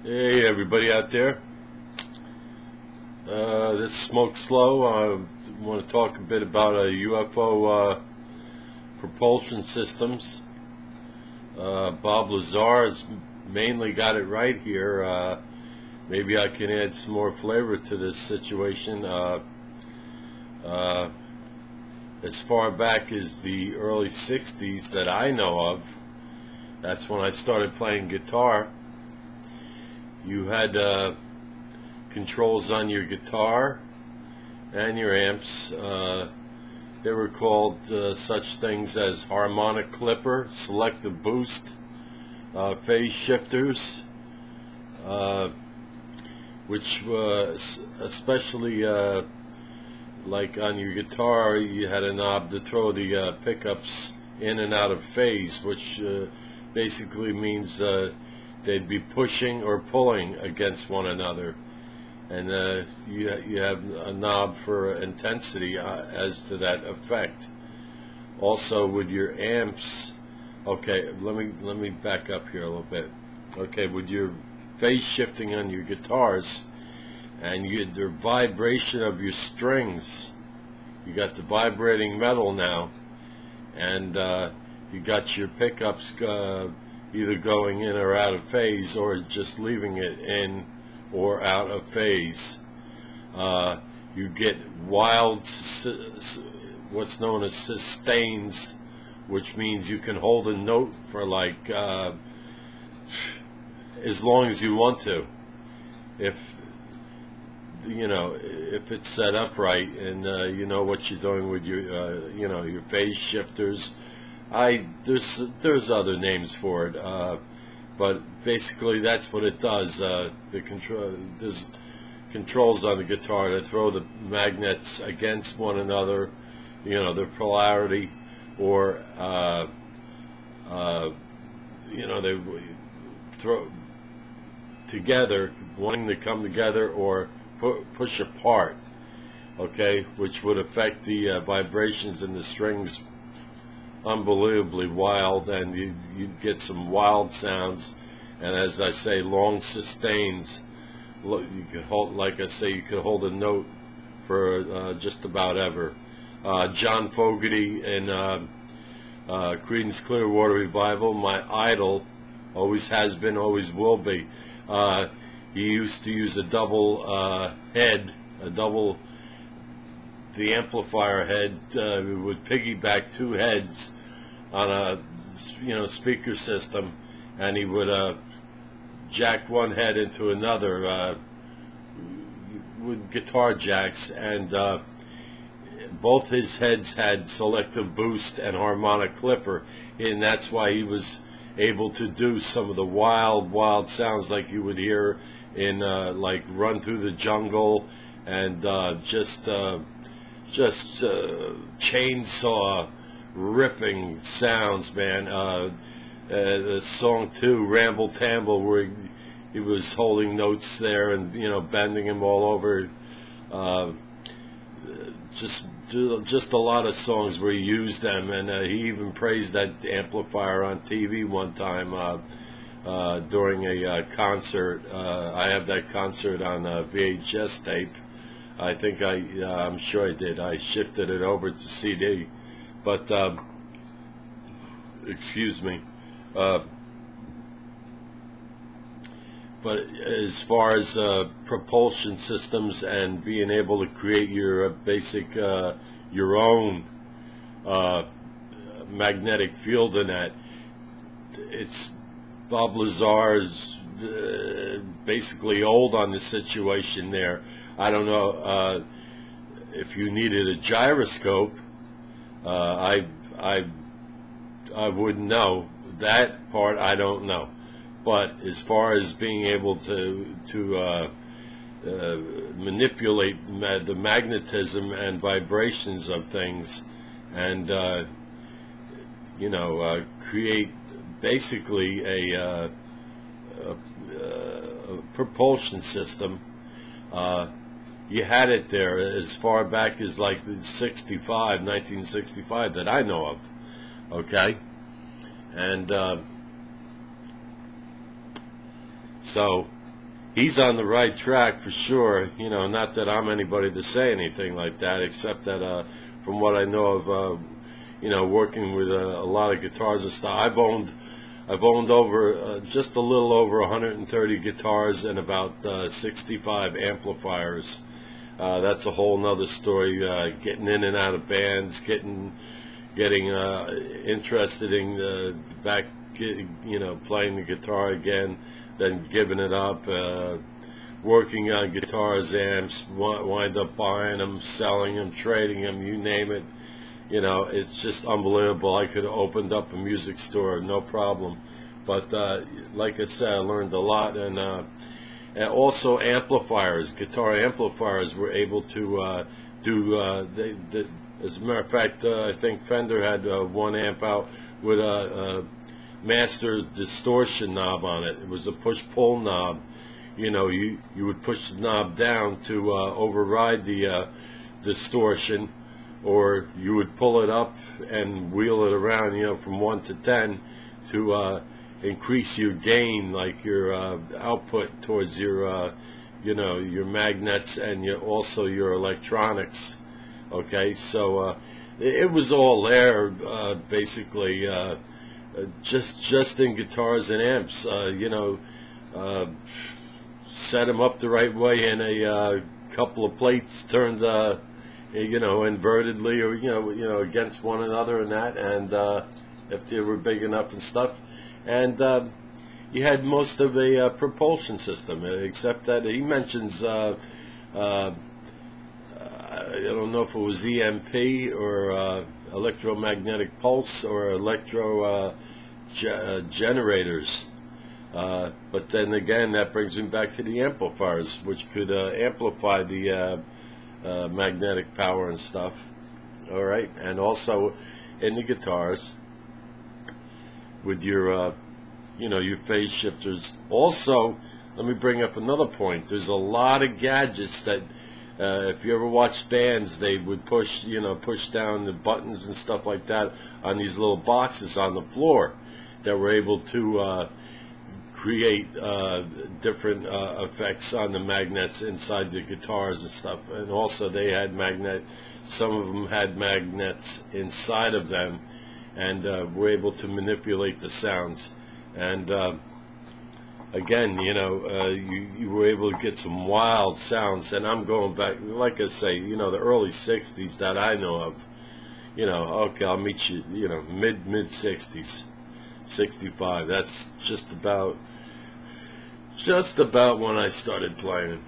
Hey everybody out there, this is Smoke Slow. I want to talk a bit about UFO propulsion systems. Bob Lazar has mainly got it right here. Maybe I can add some more flavor to this situation. As far back as the early 60s that I know of, that's when I started playing guitar. You had controls on your guitar and your amps. They were called such things as harmonic clipper, selective boost, phase shifters, which was especially like on your guitar, you had a knob to throw the pickups in and out of phase, which basically means they'd be pushing or pulling against one another, and you have a knob for intensity as to that effect. Also with your amps, okay, let me back up here a little bit. Okay, with your phase shifting on your guitars and the vibration of your strings, you got the vibrating metal now, and you got your pickups either going in or out of phase, or just leaving it in or out of phase. You get wild, what's known as sustains, which means you can hold a note for like as long as you want to, if if it's set up right, and you know what you're doing with your your phase shifters. There's other names for it, but basically that's what it does. There's controls on the guitar to throw the magnets against one another, their polarity, or they throw together, wanting to come together, or push apart. Okay, which would affect the vibrations in the strings unbelievably wild, and you'd get some wild sounds, and as I say, long sustains. You could hold, like I say, you could hold a note for just about ever. John Fogerty in Creedence Clearwater Revival, my idol, always has been, always will be. He used to use a double the amplifier head would piggyback two heads on a speaker system, and he would jack one head into another with guitar jacks, and both his heads had selective boost and harmonic clipper, and that's why he was able to do some of the wild sounds like you would hear in like Run Through the Jungle, and just chainsaw ripping sounds, man. The song too, Ramble Tamble, where he was holding notes there and bending them all over. Just a lot of songs where he used them, and he even praised that amplifier on TV one time during a concert. I have that concert on VHS tape. I think I'm sure I did. I shifted it over to CD, but excuse me. But as far as propulsion systems and being able to create your basic, your own magnetic field in that, it's Bob Lazar's basically old on the situation there. I don't know if you needed a gyroscope. I wouldn't know that part. I don't know. But as far as being able to manipulate the magnetism and vibrations of things, and create basically a propulsion system, you had it there as far back as like 1965 that I know of. Okay, and so he's on the right track for sure. You know, not that I'm anybody to say anything like that, except that from what I know of, you know, working with a lot of guitars and stuff, I've owned over just a little over 130 guitars and about 65 amplifiers. That's a whole nother story. Getting in and out of bands, getting interested in back, you know, playing the guitar again, then giving it up. Working on guitars, amps, wind up buying them, selling them, trading them, you name it. You know, it's just unbelievable. I could have opened up a music store, no problem. But like I said, I learned a lot, and also amplifiers, guitar amplifiers, were able to do. As a matter of fact, I think Fender had one amp out with a master distortion knob on it. It was a push-pull knob. You know, you would push the knob down to override the distortion, or you would pull it up and wheel it around, you know, from 1 to 10 to increase your gain, like your output towards your, you know, your magnets and also your electronics. Okay, so it was all there, basically, just in guitars and amps. You know, set them up the right way in a couple of plates turned, you know, invertedly, or you know, against one another and that, and if they were big enough and stuff, and you had most of a propulsion system, except that he mentions I don't know if it was EMP or electromagnetic pulse or generators. But then again, that brings me back to the amplifiers, which could amplify the magnetic power and stuff. All right, and also in the guitars with your, you know, your phase shifters. Also, let me bring up another point. There's a lot of gadgets that, if you ever watched bands, they would push, you know, push down the buttons and stuff like that on these little boxes on the floor that were able to create different effects on the magnets inside the guitars and stuff. And also they had some of them had magnets inside of them, and were able to manipulate the sounds. And again, you know, you were able to get some wild sounds. And I'm going back, like I say, you know, the early 60s that I know of. You know, okay, I'll meet you, you know, mid 60s, 65. That's just about when I started playing.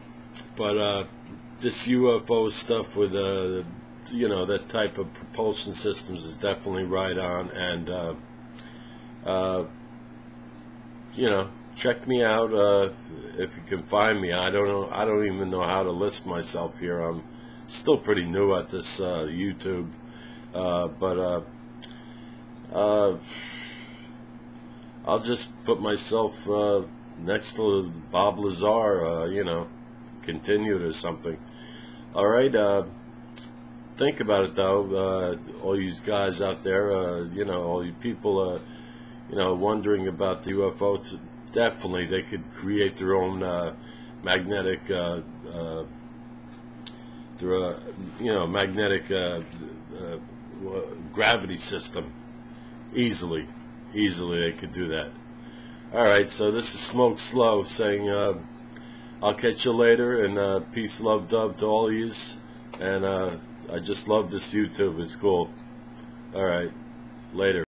But this UFO stuff with you know, that type of propulsion systems is definitely right on. And you know, check me out if you can find me. I don't know. I don't even know how to list myself here. I'm still pretty new at this YouTube, but I'll just put myself next to Bob Lazar, you know, continued or something. All right. Think about it though, all you guys out there, you know, all you people, you know, wondering about the UFOs. Definitely, they could create their own magnetic, you know, magnetic gravity system. Easily they could do that. All right, so this is Smoke Slow saying, I'll catch you later, and peace, love, dub to all of yous. And I just love this YouTube. It's cool. All right, later.